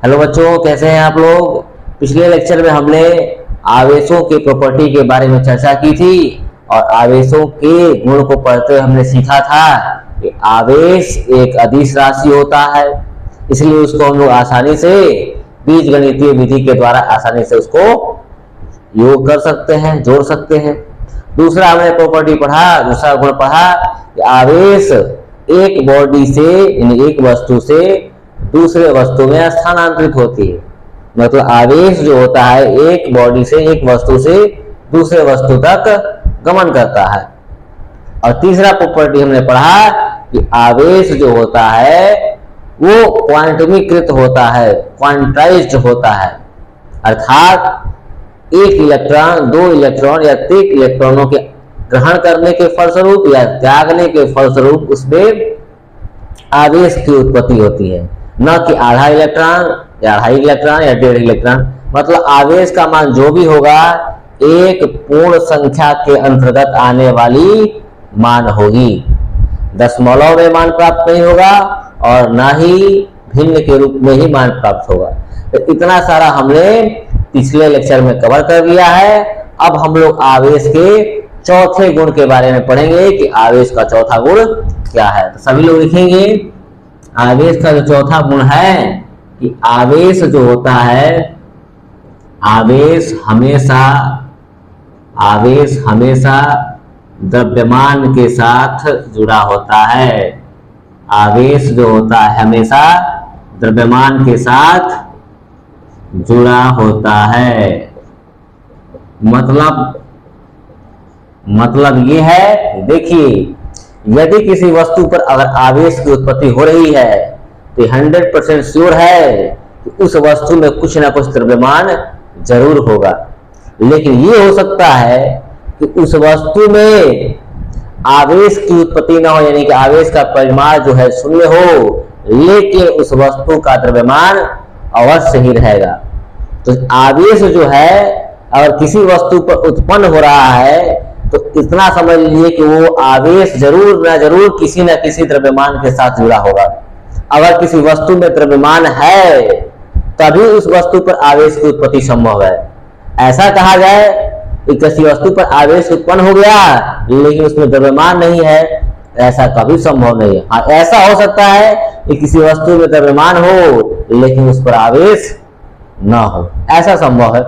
Hello बच्चों, कैसे हैं आप लोग। पिछले लेक्चर में हमने आवेशों के प्रॉपर्टी के बारे में चर्चा की थी और आवेशों के गुण को पढ़ते हुए हमने सीखा था कि आवेश एक अदिश राशि होता है, इसलिए उसको हम लोग आसानी से बीजगणितीय विधि के द्वारा आसानी से उसको योग कर सकते हैं, जोड़ सकते हैं। दूसरा हमने प्रॉपर्टी पढ़ा, दूसरा गुण पढ़ा कि आवेश एक बॉडी से यानी एक वस्तु से दूसरे वस्तु में स्थानांतरित होती है। मतलब आवेश जो होता है एक बॉडी से एक वस्तु से दूसरे वस्तु तक गमन करता है। और तीसरा प्रॉपर्टी हमने पढ़ा कि आवेश जो होता है वो क्वांटमीकृत होता है, क्वांटाइज्ड होता है, अर्थात एक इलेक्ट्रॉन, दो इलेक्ट्रॉन या तीन इलेक्ट्रॉनों के ग्रहण करने के फलस्वरूप या त्यागने के फलस्वरूप उसमें आवेश की उत्पत्ति होती है, न कि आधा इलेक्ट्रॉन या 2.5 इलेक्ट्रॉन या 1.5 इलेक्ट्रॉन। मतलब आवेश का मान जो भी होगा एक पूर्ण संख्या के अंतर्गत आने वाली मान होगी, दशमलव में मान प्राप्त नहीं होगा और ना ही भिन्न के रूप में ही मान प्राप्त होगा। तो इतना सारा हमने पिछले लेक्चर में कवर कर लिया है। अब हम लोग आवेश के चौथे गुण के बारे में पढ़ेंगे कि आवेश का चौथा गुण क्या है। तो सभी लोग लिखेंगे आवेश का जो चौथा गुण है कि आवेश जो होता है, आवेश हमेशा द्रव्यमान के साथ जुड़ा होता है। आवेश जो होता है हमेशा द्रव्यमान के साथ जुड़ा होता है। मतलब ये है, देखिए यदि किसी वस्तु पर अगर आवेश की उत्पत्ति हो रही है तो 100% श्योर है कि उस वस्तु में कुछ ना कुछ द्रव्यमान जरूर होगा। लेकिन ये हो सकता है कि उस वस्तु में आवेश की उत्पत्ति ना हो, यानी कि आवेश का परिमाण जो है शून्य हो, लेकिन उस वस्तु का द्रव्यमान अवश्य ही रहेगा। तो आवेश जो है अगर किसी वस्तु पर उत्पन्न हो रहा है तो इतना समझ लीजिए कि वो आवेश जरूर ना जरूर किसी न किसी द्रव्यमान के साथ जुड़ा होगा। अगर किसी वस्तु में द्रव्यमान है तभी उस वस्तु पर आवेश की उत्पत्ति संभव है। ऐसा कहा जाए कि किसी वस्तु पर आवेश उत्पन्न हो गया लेकिन उसमें द्रव्यमान नहीं है, ऐसा कभी संभव नहीं है। हाँ, ऐसा हो सकता है कि किसी वस्तु में द्रव्यमान हो लेकिन उस पर आवेश ना हो, ऐसा संभव है।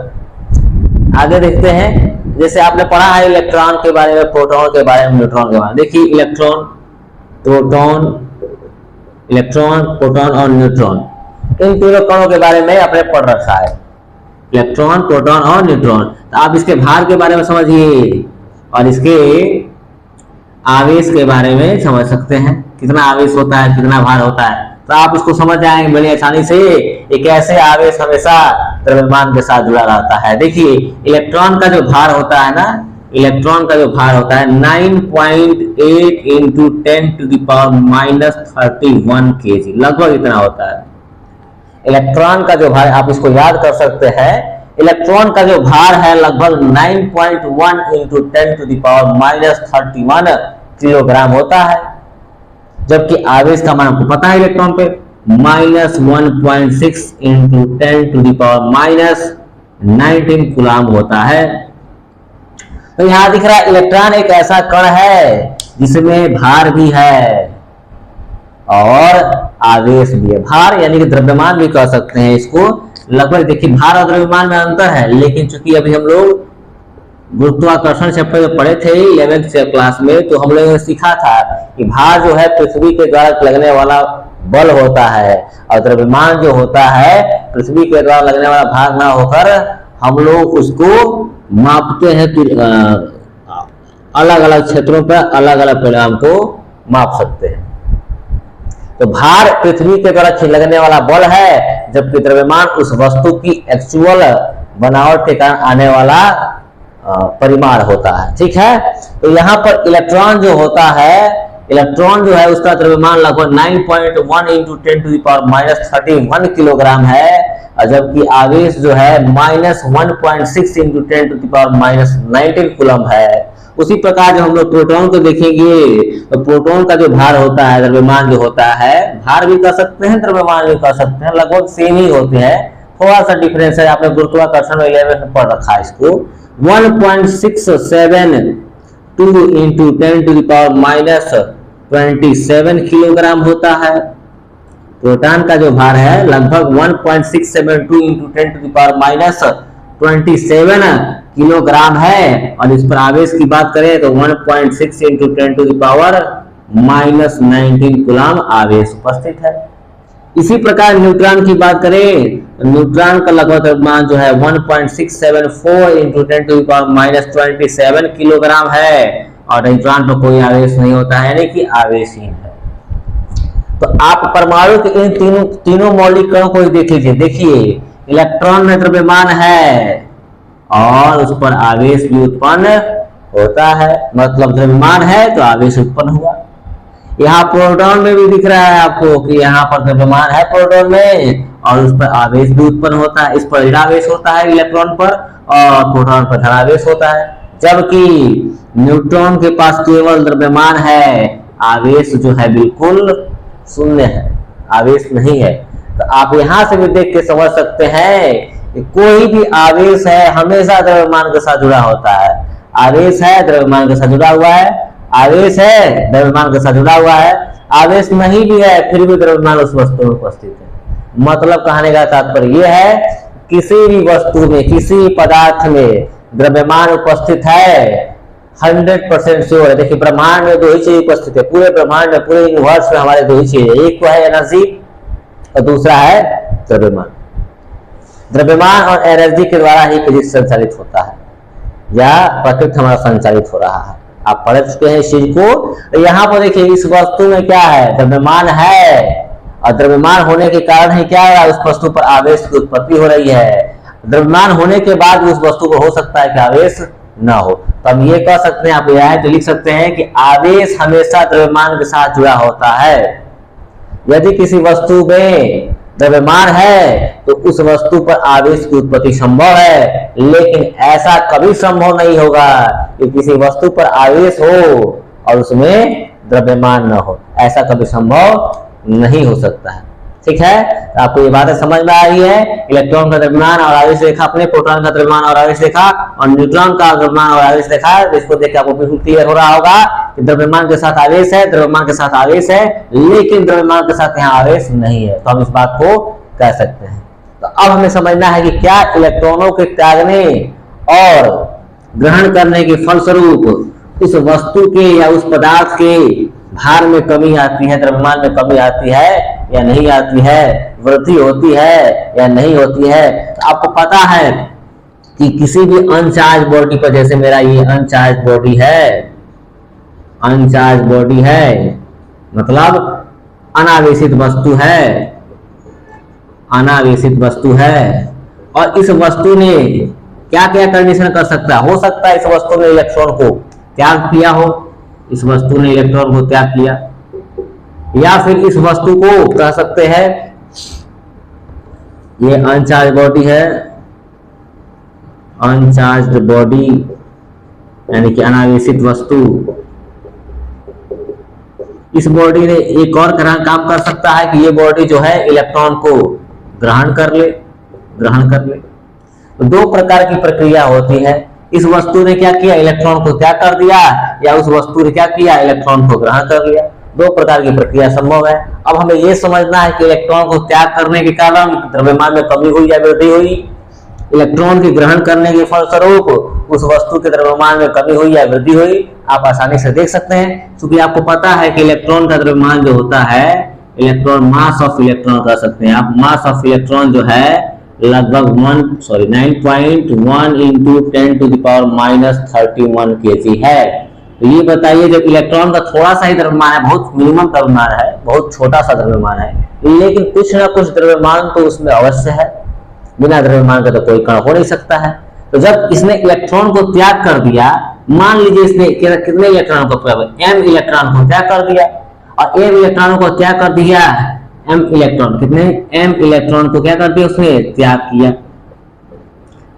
आगे देखते हैं, जैसे आपने पढ़ा है इलेक्ट्रॉन के बारे में, प्रोटॉन के बारे में, न्यूट्रॉन के बारे में। देखिए इलेक्ट्रॉन, प्रोटॉन और न्यूट्रॉन, इन तीनों कणों के बारे में आपने पढ़ रखा है, इलेक्ट्रॉन, प्रोटॉन और न्यूट्रॉन। तो आप इसके भार के बारे में समझिए और इसके आवेश के बारे में समझ सकते हैं, कितना आवेश होता है, कितना भार होता है। तो आप इसको समझ जाएंगे बड़ी आसानी से कि कैसे आवेश हमेशा द्रव्यमान के साथ जुड़ा रहता है। देखिए इलेक्ट्रॉन का जो भार होता है ना, इलेक्ट्रॉन का जो भार होता है 9.8 into 10⁻31 kg, लगभग इतना होता है। इलेक्ट्रॉन का जो भार, आप इसको याद कर सकते हैं, इलेक्ट्रॉन का जो भार है लगभग 9.1 into 10⁻31 किलोग्राम होता है, जबकि आवेश का मान आपको पता है इलेक्ट्रॉन पे -1.6 into 10⁻19 कूलाम होता है। तो यहां दिख रहा है इलेक्ट्रॉन एक ऐसा कण है जिसमें भार भी है और आवेश भी है। भार यानी कि द्रव्यमान भी कह सकते हैं इसको। लगभग देखिए भार और द्रव्यमान में अंतर है, लेकिन चूंकि अभी हम लोग गुरुत्वाकर्षण चैप्टर जो पढ़े थे 11th क्लास में, तो हम लोगों ने सीखा था कि भार जो है पृथ्वी के द्वारा लगने वाला बल होता है और द्रव्यमान जो होता है पृथ्वी के द्वारा लगने वाला भार ना होकर हम लोग उसको मापते हैं कि अलग अलग क्षेत्रों पर अलग अलग परिणाम को माप सकते हैं। तो भार पृथ्वी के द्वारा लगने वाला बल है, जबकि द्रव्यमान उस वस्तु की एक्चुअल बनावट के कारण आने वाला परिमाण होता है। ठीक है, तो यहाँ पर इलेक्ट्रॉन जो होता है, इलेक्ट्रॉन जो है उसका द्रव्यमान लगभग 9.1 into 10⁻31 किलोग्राम है, और जबकि आवेश जो है -1.6 into 10⁻19 कूलम है। उसी प्रकार जब हम लोग प्रोटॉन को देखेंगे तो प्रोटॉन का जो भार होता है, द्रव्यमान जो होता है, भार भी कह सकते हैं द्रव्यमान भी कह सकते हैं, लगभग सेम ही होते हैं, थोड़ा सा डिफरेंस है। आपने गुरुत्वाकर्षण 11 में पढ़ रखा है इसको। 1.672 इंटू 10⁻⁻27 किलोग्राम होता है। प्रोटॉन का जो भार है लगभग 1.672 इंटू 10⁻⁻27 किलोग्राम है, और इस पर आवेश की बात करें तो 1.6 इंटू 10⁻⁻19 कूलम आवेश उपस्थित है। इसी प्रकार न्यूट्रॉन की बात करें तो न्यूट्रॉन का लगभग द्रव्यमान जो है 1.674 इंटू 10⁻⁻27 किलोग्राम है, और न्यूट्रॉन पर कोई आवेश नहीं होता है, यानी कि आवेशहीन है। तो आप परमाणु के इन तीनों मौलिक कणों को देख लीजिए। देखिए, इलेक्ट्रॉन में द्रव्यमान है और उस पर आवेश भी उत्पन्न होता है, मतलब द्रव्यमान है तो आवेश उत्पन्न हुआ। यहाँ प्रोटॉन में भी दिख रहा है आपको कि यहाँ पर द्रव्यमान है प्रोटॉन में और उस पर आवेश भी उत्पन्न होता है। इस पर ऋणावेश होता है इलेक्ट्रॉन पर, और प्रोटॉन पर धनावेश होता है। जबकि न्यूट्रॉन के पास केवल द्रव्यमान है, आवेश जो है बिल्कुल शून्य है, आवेश नहीं है। तो आप यहाँ से भी देख के समझ सकते हैं कि कोई भी आवेश है हमेशा द्रव्यमान के साथ जुड़ा होता है। आवेश है द्रव्यमान के साथ जुड़ा हुआ है, आवेश है द्रव्यमान के साथ जुड़ा हुआ है, आवेश नहीं भी है फिर भी द्रव्यमान उस वस्तु में उपस्थित है। मतलब कहने का तात्पर्य यह है, किसी भी वस्तु में, किसी भी पदार्थ में द्रव्यमान उपस्थित है 100% श्योर है। देखिए, ब्रह्मांड में दो ही चीज उपस्थित है, पूरे ब्रह्मांड में, पूरे यूनिवर्स में हमारे दो ही चीज है, एक तो है एनर्जी और दूसरा है द्रव्यमान। द्रव्यमान और एनर्जी के द्वारा ही फिजिक्स संचालित होता है या प्रकृति हमारा संचालित हो रहा है। आप पढ़ चुके हैं इस चीज को। तो यहाँ पर देखिए, इस वस्तु में क्या है, द्रव्यमान है, और द्रव्यमान होने के कारण ही क्या है, उस वस्तु पर आवेश की उत्पत्ति हो रही है। द्रव्यमान होने के बाद उस वस्तु पर हो सकता है कि आवेश न हो। तो हम ये कह सकते हैं, आप यह तो लिख सकते हैं कि आवेश हमेशा द्रव्यमान के साथ जुड़ा होता है। यदि किसी वस्तु में द्रव्यमान है तो उस वस्तु पर आवेश की उत्पत्ति संभव है, लेकिन ऐसा कभी संभव नहीं होगा कि किसी वस्तु पर आवेश हो और उसमें द्रव्यमान न हो। ऐसा कभी संभव नहीं हो सकता है। ठीक है, तो आपको ये बातें समझ में आ रही है। इलेक्ट्रॉन का द्रव्यमान और आवेश रेखा अपने, प्रोटॉन का द्रव्यमान और आवेश रेखा, और न्यूट्रॉन का द्रव्यमान और आवेश रेखा। इसको देख के आपको बिल्कुल क्लियर हो रहा होगा कि द्रव्यमान के साथ आवेश है, द्रव्यमान के साथ आवेश है, लेकिन द्रव्यमान के साथ यहाँ आवेश नहीं है। तो हम इस बात को कह सकते हैं। तो अब हमें समझना है कि क्या इलेक्ट्रॉनों के त्यागने और ग्रहण करने के फलस्वरूप उस वस्तु के या उस पदार्थ के भार में कमी आती है, द्रव्यमान में कमी आती है या नहीं आती है, वृद्धि होती है या नहीं होती है। तो आपको पता है कि किसी भी अनचार्ज बॉडी पर, जैसे मेरा ये अनचार्ज बॉडी है, अनचार्ज बॉडी है मतलब अनावेशित वस्तु है, अनावेशित वस्तु है, और इस वस्तु ने क्या क्या कंडीशन कर सकता है। हो सकता है इस वस्तु ने इलेक्ट्रॉन को त्याग किया हो, इस वस्तु ने इलेक्ट्रॉन को त्याग किया, या फिर इस वस्तु को कह सकते हैं ये अनचार्ज बॉडी है, अनचार्ज बॉडी यानी कि अनावेशित वस्तु। इस बॉडी ने एक और काम कर सकता है कि ये बॉडी जो है इलेक्ट्रॉन को ग्रहण कर ले। तो दो प्रकार की प्रक्रिया होती है। इस वस्तु ने क्या किया, इलेक्ट्रॉन को त्याग कर दिया, या उस वस्तु ने क्या किया, इलेक्ट्रॉन को ग्रहण कर लिया। दो प्रकार की प्रक्रिया संभव है। अब हमें यह समझना है कि इलेक्ट्रॉन को त्याग करने के कारण द्रव्यमान में कमी हुई या वृद्धि हुई, इलेक्ट्रॉन के ग्रहण करने के फलस्वरूप उस वस्तु के द्रव्यमान में कमी हुई या वृद्धि हुई। आप आसानी से देख सकते हैं, क्योंकि आपको पता है कि इलेक्ट्रॉन का द्रव्यमान जो होता है, इलेक्ट्रॉन मास ऑफ इलेक्ट्रॉन कह सकते हैं आप। मास ऑफ इलेक्ट्रॉन जो है लगभग 9.1 इंटू 10⁻31 kg है। तो ये बताइए, जब इलेक्ट्रॉन का थोड़ा सा ही द्रव्यमान है, बहुत मिनिमम द्रव्यमान है, बहुत छोटा सा द्रव्यमान है, लेकिन कुछ ना कुछ द्रव्यमान तो उसमें अवश्य है। बिना द्रव्यमान का तो कोई कण हो नहीं सकता है। तो जब इसने इलेक्ट्रॉन को त्याग कर दिया, मान लीजिए इसने कितने इलेक्ट्रॉन को, m इलेक्ट्रॉन को त्याग कर दिया, और m इलेक्ट्रॉन को त्याग कर दिया, m इलेक्ट्रॉन कितने, m इलेक्ट्रॉन को क्या कर दिया, उसने त्याग किया।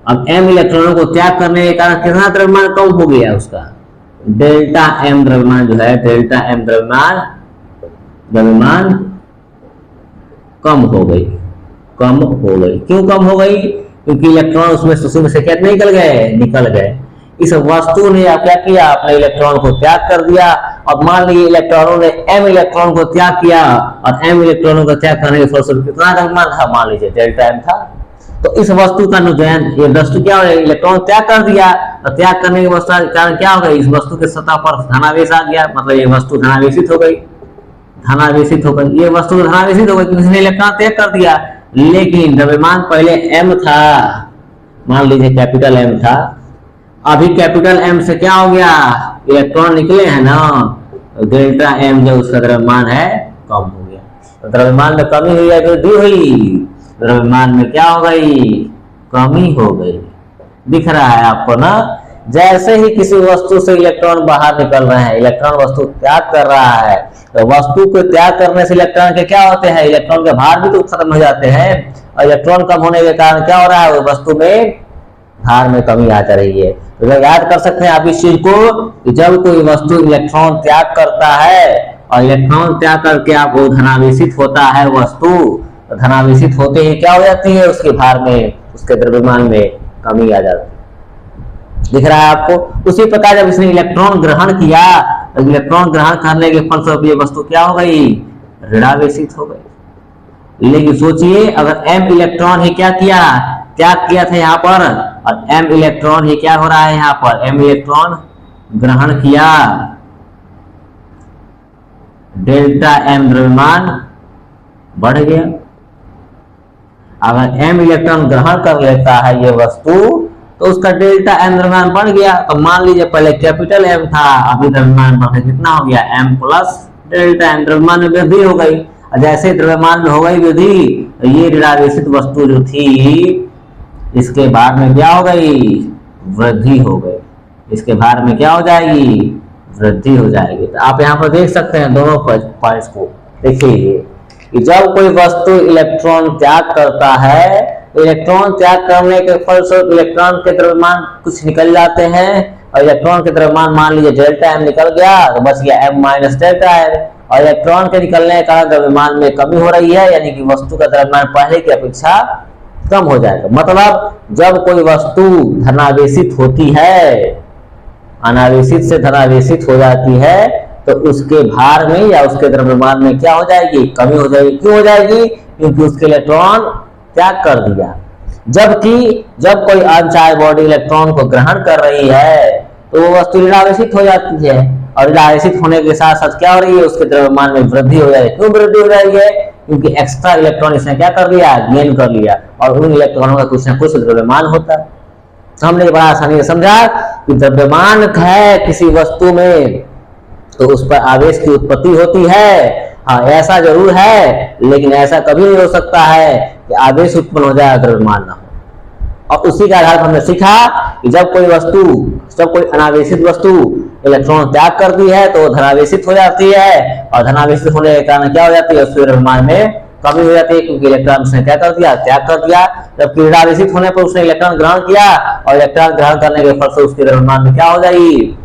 अब m इलेक्ट्रॉनों को त्याग करने के कारण कितना द्रव्यमान कम हो गया उसका, डेल्टा एम द्रव्यमान जो है, डेल्टा एम द्रव्यमान कम हो गई। क्यों कम हो गई? क्योंकि इलेक्ट्रॉन उसमें सुसु में से क्या निकल गए। इस वस्तु ने क्या किया, अपने इलेक्ट्रॉन को त्याग कर दिया। और मान लीजिए इलेक्ट्रॉनों ने m इलेक्ट्रॉन को त्याग किया, और m इलेक्ट्रॉनों को त्याग करने के फलस्वरूप कितना द्रव्यमान था, मान लीजिए डेल्टा m था। तो इस वस्तु का ये वस्तु क्या हो गया, इलेक्ट्रॉन त्याग कर दिया। तो त्याग करने के कारण क्या हो गया, इस वस्तु के सतह पर धनावेश आ गया, मतलब ये वस्तु धनावेशित हो गई। ये वस्तु धनावेशित हो गई क्योंकि इसने इलेक्ट्रॉन त्याग कर दिया। लेकिन द्रव्यमान पहले m था, मान लीजिए कैपिटल M था। अभी कैपिटल M से क्या हो गया, इलेक्ट्रॉन निकले हैं ना, डेल्टा M जो उसका द्रव्यमान है कम हो गया। तो द्रव्यमान में कमी हुई या वृद्धि हुई? द्रव्यमान में क्या हो गई, कमी हो गई। दिख रहा है आपको ना। जैसे ही किसी वस्तु से इलेक्ट्रॉन बाहर निकल रहे हैं, इलेक्ट्रॉन वस्तु त्याग कर रहा है, तो वस्तु को त्याग करने से इलेक्ट्रॉन के क्या होते हैं, इलेक्ट्रॉन के भार भी तो खत्म हो जाते हैं। और इलेक्ट्रॉन कम होने के कारण क्या हो रहा है, वस्तु में भार में कमी आ जा रही है। तो याद कर सकते हैं आप इस चीज को कि जब कोई वस्तु इलेक्ट्रॉन त्याग करता है और इलेक्ट्रॉन त्याग करके आप वो धनावेशित होता है वस्तु, तो धनावेशित होते ही क्या हो जाती है, उसके भार में, उसके द्रव्यमान में कमी आ जाती है। दिख रहा है आपको। उसी प्रकार जब इसने इलेक्ट्रॉन ग्रहण किया, तो इलेक्ट्रॉन ग्रहण करने के फलस्वरूप ये वस्तु क्या हो गई, ऋणावेशित हो गई। लेकिन सोचिए अगर m इलेक्ट्रॉन ही क्या किया, त्याग किया था यहाँ पर, और m इलेक्ट्रॉन ही क्या हो रहा है यहाँ पर, m इलेक्ट्रॉन ग्रहण किया, डेल्टा m द्रव्यमान बढ़ गया। अगर m इलेक्ट्रॉन ग्रहण कर लेता है ये वस्तु, तो उसका डेल्टा m द्रव्यमान बढ़ गया। तो मान लीजिए पहले कैपिटल M था, अभी द्रव्यमान बढ़ कितना हो गया, m प्लस डेल्टा m, द्रव्यमान में वृद्धि हो गई। और जैसे द्रव्यमान में हो गई वृद्धि, तो ये ऋणावेशित वस्तु जो थी इसके भार में क्या हो गई, वृद्धि हो गई। इसके भार में क्या हो जाएगी, वृद्धि हो जाएगी। तो आप यहाँ पर देख सकते हैं दोनों पॉइंट्स को। देखिए कि जब कोई वस्तु इलेक्ट्रॉन त्याग करता है, तो इलेक्ट्रॉन त्याग करने के फलस्वरूप इलेक्ट्रॉन के द्रव्यमान कुछ निकल जाते हैं, और इलेक्ट्रॉन के द्रव्यमान मान लीजिए डेल्टा m निकल गया, तो बच गया m माइनस डेल्टा m। और इलेक्ट्रॉन के निकलने के कारण द्रव्यमान में कमी हो रही है, यानी कि वस्तु का द्रव्यमान पहले की अपेक्षा कम हो जाएगा। मतलब जब कोई वस्तु धनावेशित होती है, अनावेशित से धनावेशित हो जाती है, तो उसके भार में या उसके द्रव्यमान में क्या हो जाएगी, कमी हो जाएगी। क्यों हो जाएगी, क्योंकि उसके इलेक्ट्रॉन त्याग कर दिया। जबकि जब कोई अनचार्ज बॉडी इलेक्ट्रॉन को ग्रहण कर रही है, तो वो वस्तु ऋणावेशित हो जाती है, और ऋणावेशित होने के साथ साथ क्या हो रही है, उसके द्रव्यमान में वृद्धि हो जाएगी। क्यों वृद्धि हो जाएगी, क्योंकि एक्स्ट्रा इलेक्ट्रॉन इसने क्या कर लिया, गेन कर लिया, और उन इलेक्ट्रॉनों का कुछ ना कुछ द्रव्यमान होता है। तो हमने बड़ा आसानी से समझा कि द्रव्यमान है किसी वस्तु में, तो उस पर आवेश की उत्पत्ति होती है। हाँ, ऐसा जरूर है, लेकिन ऐसा कभी नहीं हो सकता है कि आवेश उत्पन्न हो जाए द्रव्यमान ना हो। और उसी के आधार पर हमने सीखा कि जब कोई अनावेशित वस्तु इलेक्ट्रॉन त्याग करती है, तो धनावेशित हो जाती है, और धनावेशित होने के कारण क्या हो जाती है, उसके द्रव्यमान में कमी हो जाती है, क्योंकि इलेक्ट्रॉन उसने क्या कर दिया, त्याग कर दिया। जबकि ऋणावेशित होने पर उसने इलेक्ट्रॉन ग्रहण किया, और इलेक्ट्रॉन ग्रहण करने के फलस्वरूप उसके द्रव्यमान में क्या हो जाएगी,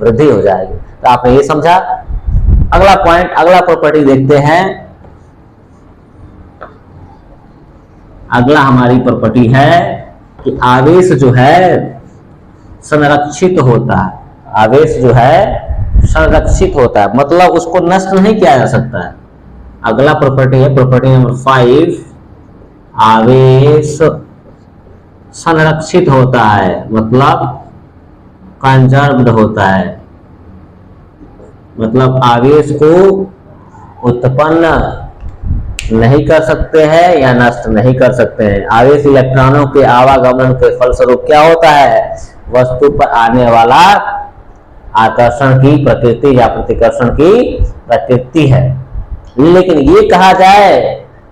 वृद्धि हो जाएगी। तो आपने ये समझा। अगला पॉइंट, अगला प्रॉपर्टी देखते हैं। अगला हमारी प्रॉपर्टी है कि आवेश जो है संरक्षित होता है। आवेश जो है संरक्षित होता है, मतलब उसको नष्ट नहीं किया जा सकता है। अगला प्रॉपर्टी है प्रॉपर्टी नंबर 5, आवेश संरक्षित होता है, मतलब कंजर्व्ड होता है। मतलब आवेश को उत्पन्न नहीं कर सकते हैं या नष्ट नहीं कर सकते हैं। आवेश इलेक्ट्रॉनों के आवागमन के फलस्वरूप क्या होता है, वस्तु पर आने वाला आकर्षण की प्रकृति या प्रतिकर्षण की प्रकृति है। लेकिन ये कहा जाए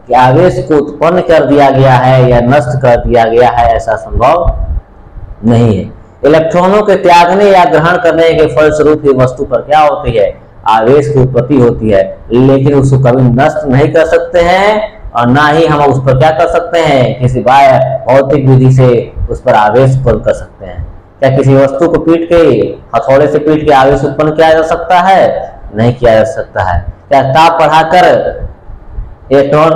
कि आवेश को उत्पन्न कर दिया गया है या नष्ट कर दिया गया है, ऐसा संभव नहीं है। इलेक्ट्रॉनों के त्यागने या ग्रहण करने के फलस्वरूप ही वस्तु पर क्या होती है, आवेश की उत्पत्ति होती है। लेकिन उसको कभी नष्ट नहीं कर सकते हैं, और ना ही हम उस पर क्या कर सकते हैं, किसी बाह्य भौतिक विधि से उस पर आवेश उत्पन्न कर सकते हैं। क्या किसी वस्तु को पीट के, हथौड़े से पीट के आवेश उत्पन्न किया जा सकता है? नहीं किया जा सकता है। क्या ताप बढ़ाकर इलेक्ट्रॉन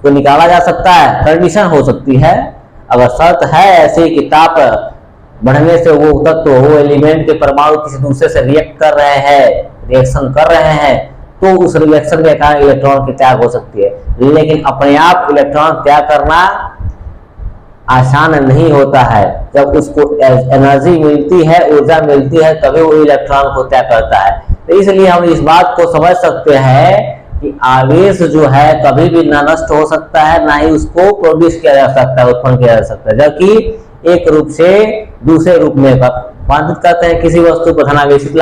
को निकाला जा सकता है? कंडीशन हो सकती है, अगर शर्त है ऐसे कि ताप बढ़ने से वो तत्व, वो एलिमेंट के परमाणु किसी दूसरे से रिएक्ट कर रहे हैं, रिएक्शन कर रहे हैं, तो उस रिएक्शन के कारण इलेक्ट्रॉन की त्याग हो सकती है। लेकिन अपने आप इलेक्ट्रॉन त्याग करना आसान नहीं होता है। जब उसको एनर्जी मिलती है, ऊर्जा मिलती है, तभी वो इलेक्ट्रॉन को त्याग करता है। तो इसलिए हम इस बात को समझ सकते हैं कि आवेश जो है कभी भी न नष्ट हो सकता है, ना ही उसको प्रोड्यूस किया जा सकता है, उत्पन्न किया जा सकता है। जबकि एक रूप से दूसरे रूप में रूपांतरित करते हैं। किसी वस्तु को धनावेश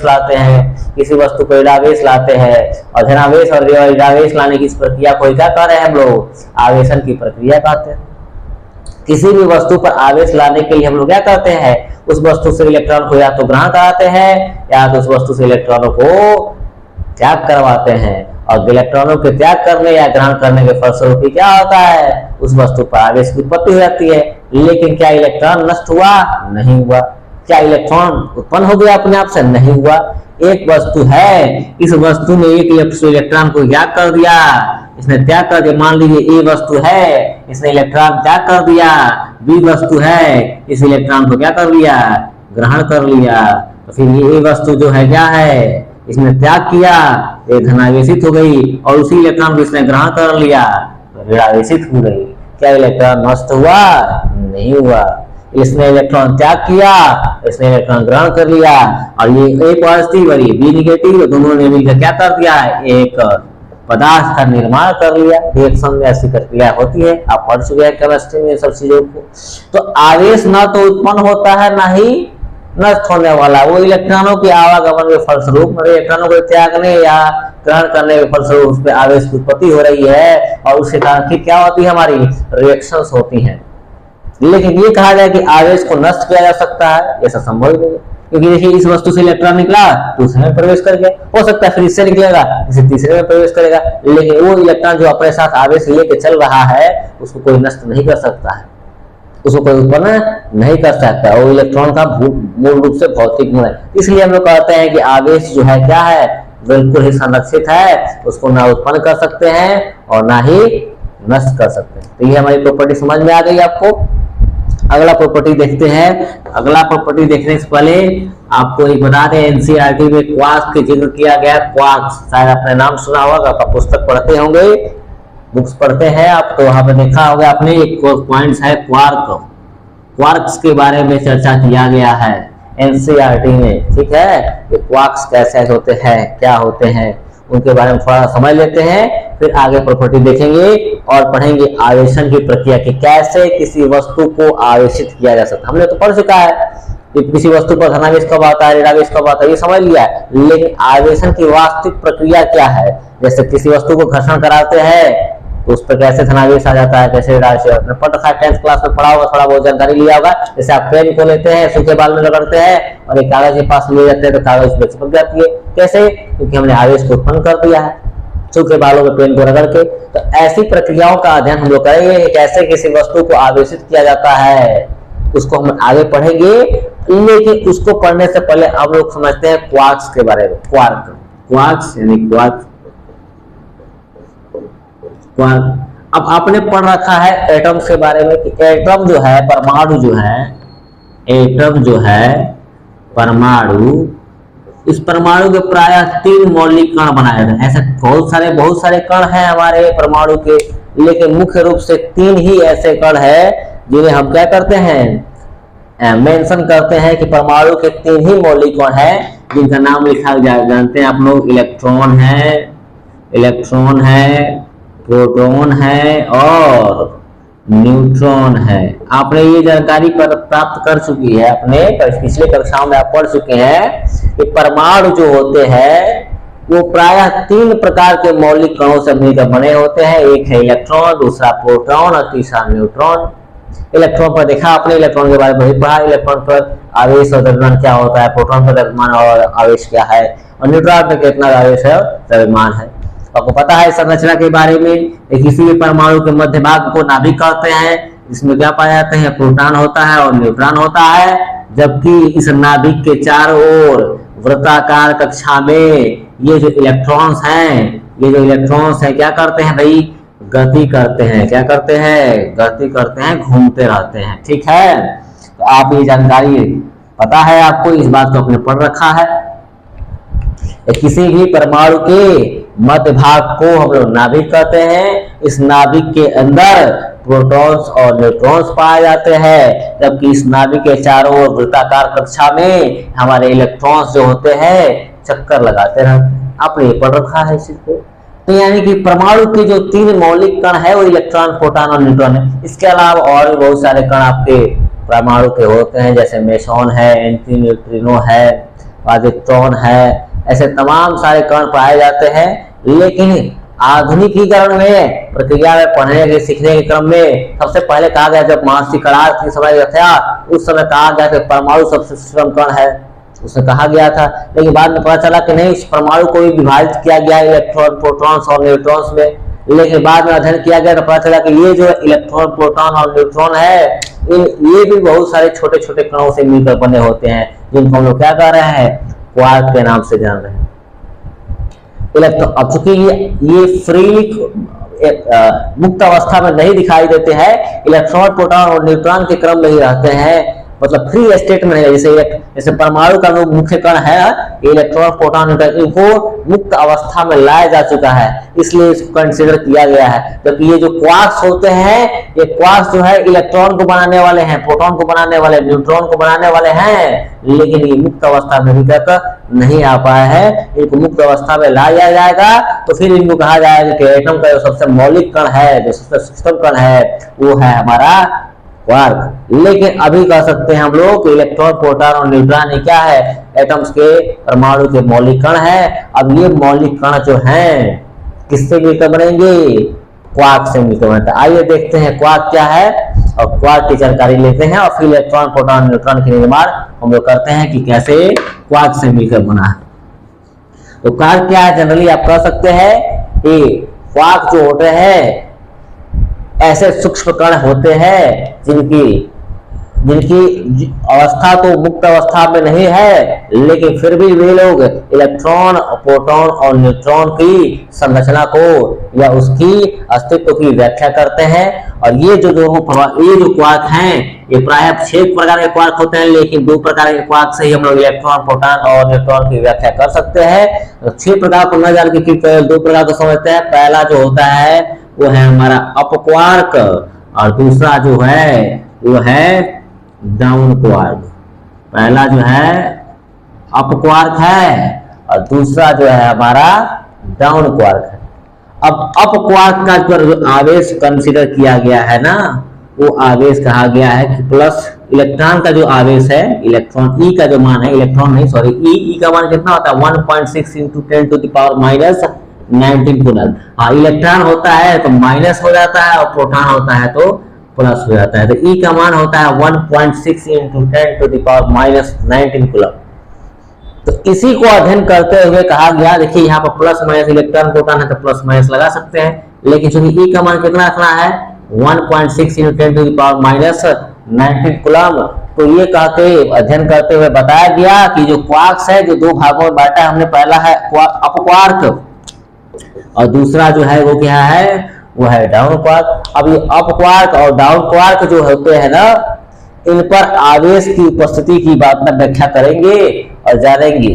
लाते हैं, किसी वस्तु को ऋणावेश लाते हैं, और धनावेश और ऋणावेश लाने की इस प्रक्रिया को क्या कह रहे हैं हम लोग? आवेशन की प्रक्रिया कहते हैं। किसी भी वस्तु पर आवेश लाने के लिए हम लोग क्या करते हैं? उस वस्तु से इलेक्ट्रॉन को या तो ग्रहण कराते हैं या तो उस वस्तु से इलेक्ट्रॉनों को त्याग करवाते हैं। और इलेक्ट्रॉनों के त्याग करने या ग्रहण करने के फलस्वरूप क्या होता है? उस वस्तु पर आवेश की उत्पत्ति हो जाती है। लेकिन क्या इलेक्ट्रॉन नष्ट हुआ? नहीं हुआ। क्या इलेक्ट्रॉन उत्पन्न हो गया अपने आप से? नहीं हुआ। एक वस्तु है, इस वस्तु ने एक इलेक्ट्रॉन को त्याग कर दिया, इसने त्याग कर दिया। मान लीजिए ए वस्तु है, इसने इलेक्ट्रॉन त्याग कर दिया। बी वस्तु है, इस इलेक्ट्रॉन को क्या कर लिया? ग्रहण कर लिया। तो फिर ये वस्तु जो है क्या है? इसने त्याग किया, ये धनावेशित हो गई, और उसी इलेक्ट्रॉन को इसने ग्रहण कर लिया, ऋणावेशित हो गई। क्या इलेक्ट्रॉन नष्ट हुआ? नहीं हुआ। इसने इलेक्ट्रॉन त्याग किया, इसने इलेक्ट्रॉन ग्रहण कर लिया, और ये ए पॉजिटिव और ये बी निगेटिव, दोनों ने मिलकर क्या कर दिया? एक पदार्थ का निर्माण कर लिया। रिएक्शन में ऐसी प्रक्रिया होती है, आप पढ़ चुके हैं केमिस्ट्री में सब चीजों को। तो आवेश ना तो उत्पन्न होता है, ना ही नष्ट होने वाला। वो इलेक्ट्रॉनों के आवागमन के फलस्वरूप, इलेक्ट्रॉनों को त्यागने या ग्रहण करने के फलस्वरूप उस पर आवेश की उत्पत्ति हो रही है, और उसके कारण क्या होती है? हमारी रिएक्शंस होती हैं। लेकिन ये कहा जाए कि आवेश को नष्ट किया जा सकता है, ऐसा संभव ही नहीं है। क्योंकि देखिए, इस वस्तु से इलेक्ट्रॉन निकला, दूसरे में प्रवेश कर गया, हो सकता है फिर इससे निकलेगा, किसी तीसरे में प्रवेश करेगा। लेकिन वो इलेक्ट्रॉन जो अपने साथ आवेश लेके चल रहा है, उसको कोई नष्ट नहीं कर सकता है, उसको कोई उत्पन्न नहीं कर सकता। वो इलेक्ट्रॉन का मूल रूप से भौतिक गुण है। इसलिए हम लोग कहते हैं कि आवेश जो है क्या है? बिल्कुल ही संरक्षित है, उसको ना उत्पन्न कर सकते हैं और ना ही नष्ट कर सकते हैं। तो ये हमारी प्रॉपर्टी समझ में आ गई आपको। अगला प्रॉपर्टी देखते हैं। अगला प्रॉपर्टी देखने से पहले आपको एक बता दें, एनसीईआरटी में क्वार्क्स के जिक्र किया गया। क्वार्क्स शायद आपने नाम सुना होगा, आप पुस्तक पढ़ते होंगे, बुक्स पढ़ते हैं आप, तो वहां पे देखा होगा आपने एक पॉइंट्स है क्वार्क। क्वार्क्स के बारे में चर्चा किया गया है एनसीईआरटी में, ठीक है। ये क्वार्क्स कैसे होते हैं, क्या होते हैं, उनके बारे में थोड़ा समझ लेते हैं। फिर आगे प्रॉपर्टी देखेंगे और पढ़ेंगे आवेशन की प्रक्रिया की, कैसे किसी वस्तु को आवेशित किया जा सकता है। हमने तो पढ़ चुका है कि किसी वस्तु पर धनावेश कब आता है, ऋणावेश कब आता है, ये समझ लिया है। लेकिन आवेशन की वास्तविक प्रक्रिया क्या है? जैसे किसी वस्तु को घर्षण कराते हैं तो उस पर कैसे धनावेश आ जाता है, कैसे ऋणावेश। आपने पढ़ रखा है, 10th क्लास में पढ़ा होगा, थोड़ा बहुत जानकारी लिया होगा। जैसे आप पेन को लेते हैं, सूखे बाल में रगड़ते हैं और एक कागज के पास ले जाते हैं तो कागज पे चिपक जाती है। कैसे? क्योंकि हमने आवेश को उत्पन्न कर दिया है सूखे बालों में पेन को रगड़ के। तो ऐसी प्रक्रियाओं का अध्ययन हम लोग करेंगे, कैसे किसी वस्तु को आवेशित किया जाता है, उसको हम आगे पढ़ेंगे। लेकिन उसको पढ़ने से पहले हम लोग समझते हैं क्वार्क्स के बारे में। क्वार्क्स यानी क्वार्क। अब आपने पढ़ रखा है एटम्स के बारे में कि एटम जो है, परमाणु जो है, एटम जो है परमाणु, इस परमाणु के प्राय 3 मौलिक कण बनाए गए हैं। ऐसे बहुत सारे कण हैं हमारे परमाणु के, लेकिन मुख्य रूप से 3 ही ऐसे कण हैं जिन्हें हम क्या करते हैं, मेंशन करते हैं कि परमाणु के 3 ही मौलिक कण हैं, जिनका नाम लिखा जानते हैं आप लोग। इलेक्ट्रॉन है, प्रोटॉन है और न्यूट्रॉन है। आपने ये जानकारी प्राप्त कर चुकी है, अपने पिछले कक्षाओं में आप पढ़ चुके हैं कि परमाणु जो होते हैं वो प्रायः 3 प्रकार के मौलिक कणों से मिलकर बने होते हैं। एक है इलेक्ट्रॉन, दूसरा प्रोटॉन और तीसरा न्यूट्रॉन। इलेक्ट्रॉन पर देखा आपने, इलेक्ट्रॉन के बारे में भी पढ़ा, इलेक्ट्रॉन पर आवेश और द्रव्यमान क्या होता है, प्रोटॉन पर द्रव्यमान और आवेश क्या है, और न्यूट्रॉन में कितना आवेश है, द्रव्यमान है। आपको पता है संरचना के बारे में, किसी भी परमाणु के मध्य भाग को नाभिक कहते हैं, जिसमें क्या पाया जाता है, प्रोटॉन होता है और न्यूट्रॉन होता है। जबकि इस नाभिक के चारों ओर वृत्ताकार कक्षा में ये जो इलेक्ट्रॉन्स हैं क्या करते हैं भाई, गति करते हैं। क्या करते हैं, गति करते हैं, घूमते रहते हैं। ठीक है, तो आप ये जानकारी पता है आपको, इस बात को आपने पढ़ रखा है। किसी भी परमाणु के मध्य भाग को हम लोग नाभिक कहते हैं। इस नाभिक के अंदर प्रोटॉन्स और न्यूट्रॉन्स पाए जाते हैं, जबकि इस नाभिक के चारों ओर वृत्ताकार कक्षा में हमारे इलेक्ट्रॉन्स जो होते हैं चक्कर लगाते रहते हैं। आपने ये पढ़ रखा है इसी को। तो यानी कि परमाणु के जो 3 मौलिक कण है वो इलेक्ट्रॉन, प्रोटॉन और न्यूट्रॉन है। इसके अलावा और भी बहुत सारे कण आपके परमाणु के होते हैं, जैसे मेसॉन है, एंटी न्यूट्रिनो है, पॉजिट्रॉन है, ऐसे तमाम सारे कण पाए जाते हैं। लेकिन आधुनिकीकरण में प्रक्रिया में पढ़ने के सीखने के क्रम में सबसे पहले कहा गया, जब महर्षि करार के समय था उस समय कहा गया कि परमाणु सबसे सूक्ष्म कण है, उसने कहा गया था। लेकिन बाद में पता चला कि नहीं, इस परमाणु को भी विभाजित किया गया इलेक्ट्रॉन, प्रोटॉन्स और न्यूट्रॉन्स में। लेकिन बाद में अध्ययन किया गया तो पता चला कि ये जो इलेक्ट्रॉन, प्रोटॉन और न्यूट्रॉन है, ये भी बहुत सारे छोटे छोटे कणों से मिलकर बने होते हैं, जिनको हम लोग क्या कर रहे हैं, क्वार्क के नाम से जान रहे हैं। इलेक्ट्रॉन, अब चूंकि ये फ्रीली मुक्त अवस्था में नहीं दिखाई देते हैं, इलेक्ट्रॉन, प्रोटॉन और न्यूट्रॉन के क्रम में ही रहते हैं, मतलब फ्री स्टेट में है। जैसे परमाणु का मुख्य कण है इलेक्ट्रॉन, प्रोटॉन, न्यूट्रॉन, इनको मुक्त अवस्था में लाया जा चुका है, इसलिए इसको कंसीडर किया गया है। जबकि ये जो क्वार्क्स होते हैं, ये क्वार्क्स जो है इलेक्ट्रॉन को बनाने वाले हैं, प्रोटॉन को बनाने वाले, न्यूट्रॉन को बनाने वाले हैं, लेकिन ये मुक्त अवस्था में अभी तक नहीं आ पाया है। इनको मुक्त अवस्था में लाया जाएगा तो फिर इनको कहा जाएगा कि एटम का जो सबसे मौलिक कण है, जो सबसे सूक्ष्म कण है, वो है हमारा क्वार्क। लेकिन अभी कह सकते हैं हम लोग इलेक्ट्रॉन, प्रोटॉन और न्यूट्रॉन ये क्या है, एटम्स के, परमाणु के मौलिक कण है। अब ये मौलिक कण जो हैं किससे मिलकर बनेंगे, क्वार्क से मिलकर बनता है। आइए देखते हैं क्वार्क क्या है और क्वार्क की जानकारी लेते हैं, और फिर इलेक्ट्रॉन, प्रोटॉन, न्यूट्रॉन के निर्माण हम लोग करते हैं कि कैसे क्वार्क से मिलकर बना है। तो क्वार्क क्या है, जनरली आप कह सकते हैं कि क्वार्क जो होते हैं ऐसे सूक्ष्म कण होते हैं जिनकी अवस्था तो मुक्त अवस्था में नहीं है, लेकिन फिर भी वे लोग इलेक्ट्रॉन, प्रोटॉन और न्यूट्रॉन की संरचना को या उसकी अस्तित्व की व्याख्या करते हैं। और ये जो क्वार्क हैं, ये प्रायः 6 प्रकार के क्वार्क होते हैं, लेकिन 2 प्रकार के क्वार्क से ही हम लोग इलेक्ट्रॉन, प्रोटॉन और न्यूट्रॉन की व्याख्या कर सकते हैं। तो 6 प्रकार को न जान के 2 प्रकार को समझते हैं। पहला जो होता है वो है हमारा अप क्वार्क, और दूसरा जो है वो है डाउन क्वार्क। पहला जो है अप क्वार्क है और दूसरा जो है हमारा डाउन क्वार्क है। अब अप क्वार्क का जो आवेश कंसीडर किया गया है ना, वो आवेश कहा गया है कि प्लस इलेक्ट्रॉन का जो आवेश है, इलेक्ट्रॉन ई का जो मान है, इलेक्ट्रॉन नहीं सॉरी, ई का मान कितना होता है, 1.6 × 10⁻⁻19 कूलम। हाँ, इलेक्ट्रॉन होता है तो माइनस हो जाता है और प्रोटॉन होता है तो प्लस हो जाता है। तो ई का मान होता है 1.6 × 10⁻⁻19 कूलम। तो इसी को अध्ययन करते हुए कहा गया, देखिए यहाँ पर प्लस माइनस इलेक्ट्रॉन प्रोटॉन है तो प्लस माइनस लगा सकते हैं, लेकिन चूंकि ई का मान कितना रखना है 1.6 × 10⁻⁻19 कूलम, तो ये कहते अध्ययन करते हुए बताया गया कि जो क्वार्क्स है, जो 2 भागों में बांटा है हमने, पहला है अप क्वार्क और दूसरा जो है वो क्या है, वो है डाउन क्वार्क। अब ये अप क्वार्क और डाउन क्वार्क जो होते हैं ना, इन पर आवेश की उपस्थिति की बात में व्याख्या करेंगे और जानेंगे।